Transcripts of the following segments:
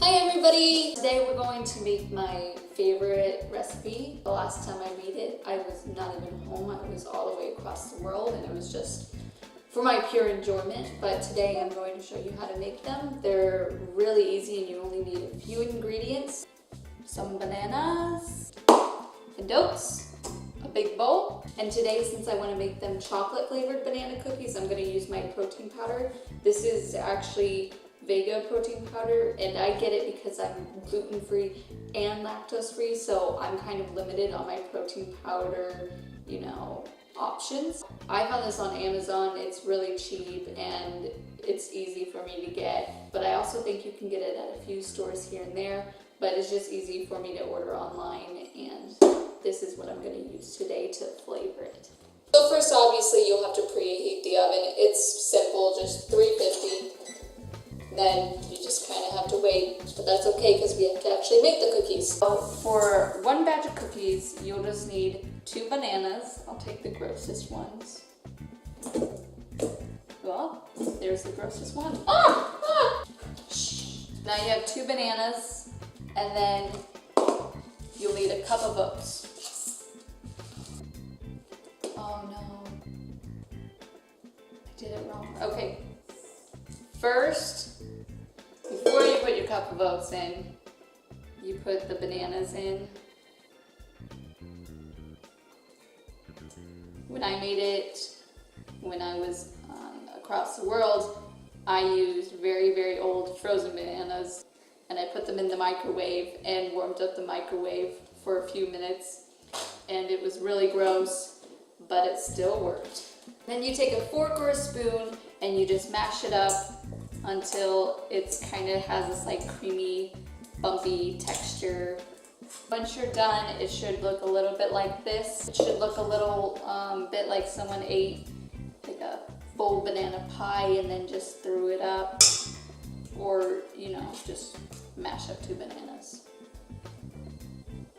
Hi everybody! Today we're going to make my favorite recipe. The last time I made it, I was not even home. I was all the way across the world and it was just for my pure enjoyment. But today I'm going to show you how to make them. They're really easy and you only need a few ingredients. Some bananas and oats, a big bowl. And today, since I want to make them chocolate flavored banana cookies, I'm going to use my protein powder. This is actually Vega protein powder, and I get it because I'm gluten-free and lactose-free, so I'm kind of limited on my protein powder, options. I found this on Amazon. It's really cheap and it's easy for me to get, but I also think you can get it at a few stores here and there, but it's just easy for me to order online, and this is what I'm going to use today to flavor it. So first, obviously, you'll have to preheat the oven. It's simple, just 350. Then you just kind of have to wait, but that's okay because we have to actually make the cookies. So for one batch of cookies, you'll just need 2 bananas. I'll take the grossest ones. Well, there's the grossest one. Now you have 2 bananas, and then you'll need a cup of oats. Oh no, I did it wrong. Okay, first, before you put your cup of oats in, you put the bananas in. When I made it, when I was across the world, I used very, very old frozen bananas, and I put them in the microwave and warmed up the microwave for a few minutes, and it was really gross, but it still worked. Then you take a fork or a spoon and you just mash it up until it's kind of has this like creamy, bumpy texture. Once you're done, it should look a little bit like this. It should look a little bit like someone ate like a full banana pie and then just threw it up, or just mash up 2 bananas.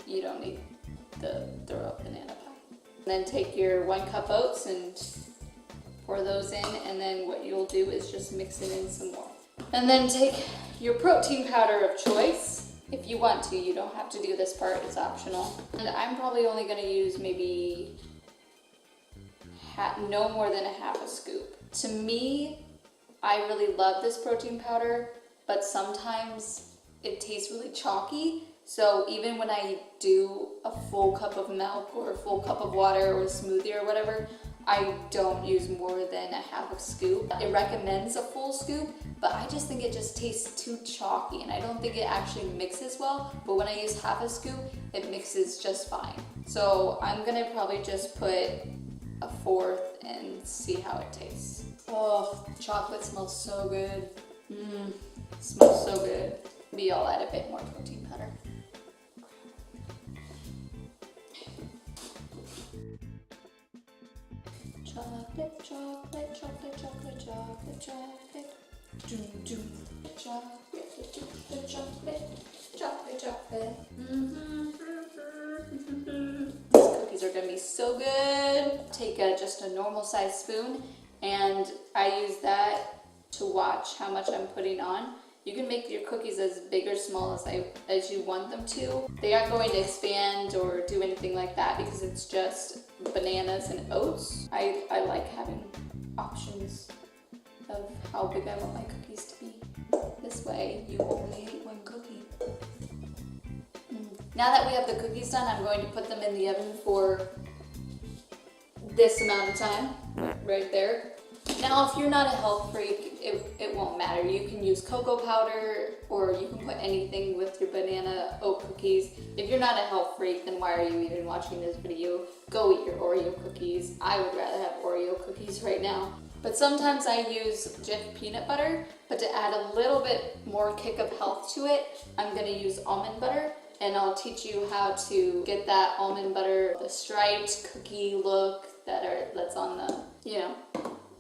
You don't need the throw up banana pie. Then take your 1 cup oats and pour those in, and then what you'll do is just mix it in some more. And then take your protein powder of choice. If you want to, you don't have to do this part, it's optional. And I'm probably only gonna use maybe no more than a half a scoop. To me, I really love this protein powder, but sometimes it tastes really chalky. So even when I do a full cup of milk or a full cup of water or a smoothie or whatever, I don't use more than a half a scoop. It recommends a full scoop, but I just think it just tastes too chalky and I don't think it actually mixes well. But when I use half a scoop, it mixes just fine. So I'm gonna probably just put a 1/4 and see how it tastes. Oh, chocolate smells so good. It smells so good. Maybe I'll add a bit more protein powder. Chocolate, chocolate, chocolate, chocolate, chocolate, chocolate. Doom, doom. Chocolate, chocolate, chocolate, chocolate, chocolate. These cookies are gonna be so good. Take just a normal size spoon, and I use that to watch how much I'm putting on. You can make your cookies as big or small as you want them to. They aren't going to expand or do anything like that because it's just bananas and oats. I like having options of how big I want my cookies to be. This way you only eat 1 cookie. Now that we have the cookies done, I'm going to put them in the oven for this amount of time, right there. Now, if you're not a health freak, it won't matter. You can use cocoa powder, or you can put anything with your banana oat cookies. If you're not a health freak, then why are you even watching this video? Go eat your Oreo cookies. I would rather have Oreo cookies right now. But sometimes I use Jif peanut butter, but to add a little bit more kick of health to it, I'm gonna use almond butter. And I'll teach you how to get that almond butter, the striped cookie look that's on the,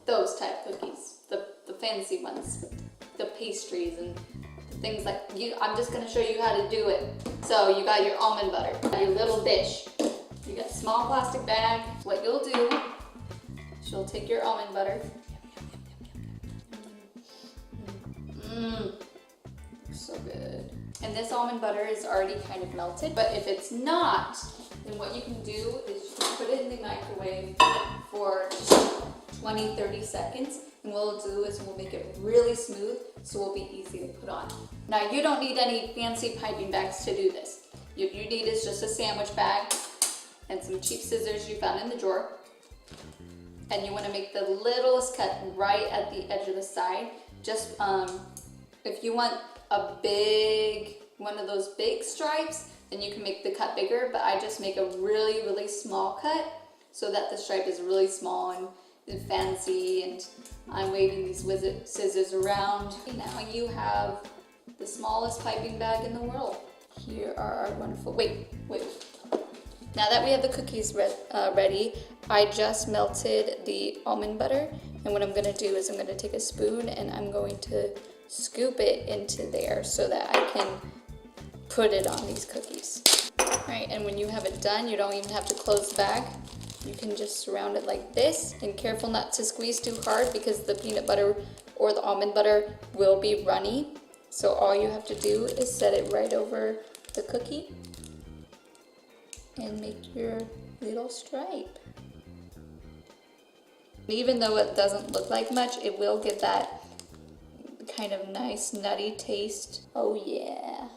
those type cookies, the fancy ones, the pastries and the things like I'm just gonna show you how to do it. So you got your almond butter, your little dish, you got a small plastic bag. What you'll do is you'll take your almond butter. So good. And this almond butter is already kind of melted, but if it's not, then what you can do is you can put it in the microwave for 20-30 seconds, and what we'll do is we'll make it really smooth so it will be easy to put on. Now you don't need any fancy piping bags to do this. What you need is just a sandwich bag and some cheap scissors you found in the drawer. And you want to make the littlest cut right at the edge of the side. Just if you want one of those big stripes, then you can make the cut bigger, but I just make a really, really small cut so that the stripe is really small and fancy, and I'm waving these scissors around. Now you have the smallest piping bag in the world. Here are our wonderful, wait. Now that we have the cookies ready, I just melted the almond butter, and what I'm gonna do is I'm gonna take a spoon and I'm going to scoop it into there so that I can put it on these cookies. All right, and when you have it done, you don't even have to close the bag. You can just surround it like this, and careful not to squeeze too hard because the peanut butter or the almond butter will be runny. So all you have to do is set it right over the cookie and make your little stripe. Even though it doesn't look like much, it will give that kind of nice nutty taste. Oh yeah,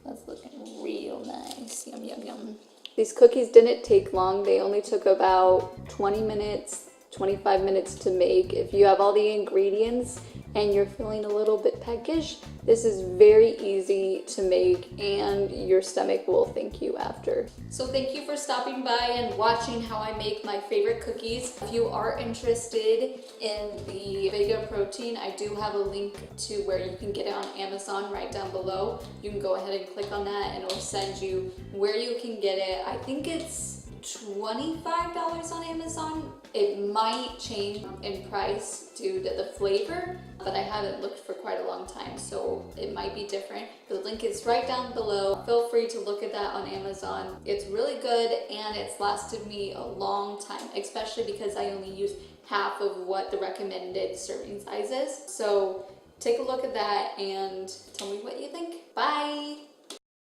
that's looking real nice. Yum, yum, yum. These cookies didn't take long. They only took about 20 minutes, 25 minutes to make. If you have all the ingredients and you're feeling a little bit peckish, this is very easy to make and your stomach will thank you after. So thank you for stopping by and watching how I make my favorite cookies. If you are interested in the Vega protein, I do have a link to where you can get it on Amazon right down below. You can go ahead and click on that and it'll send you where you can get it. I think it's $25 on Amazon. It might change in price due to the flavor, but I haven't looked for quite a long time, so it might be different. The link is right down below. Feel free to look at that on Amazon. It's really good and it's lasted me a long time, especially because I only use half of what the recommended serving size is. So take a look at that and tell me what you think. Bye!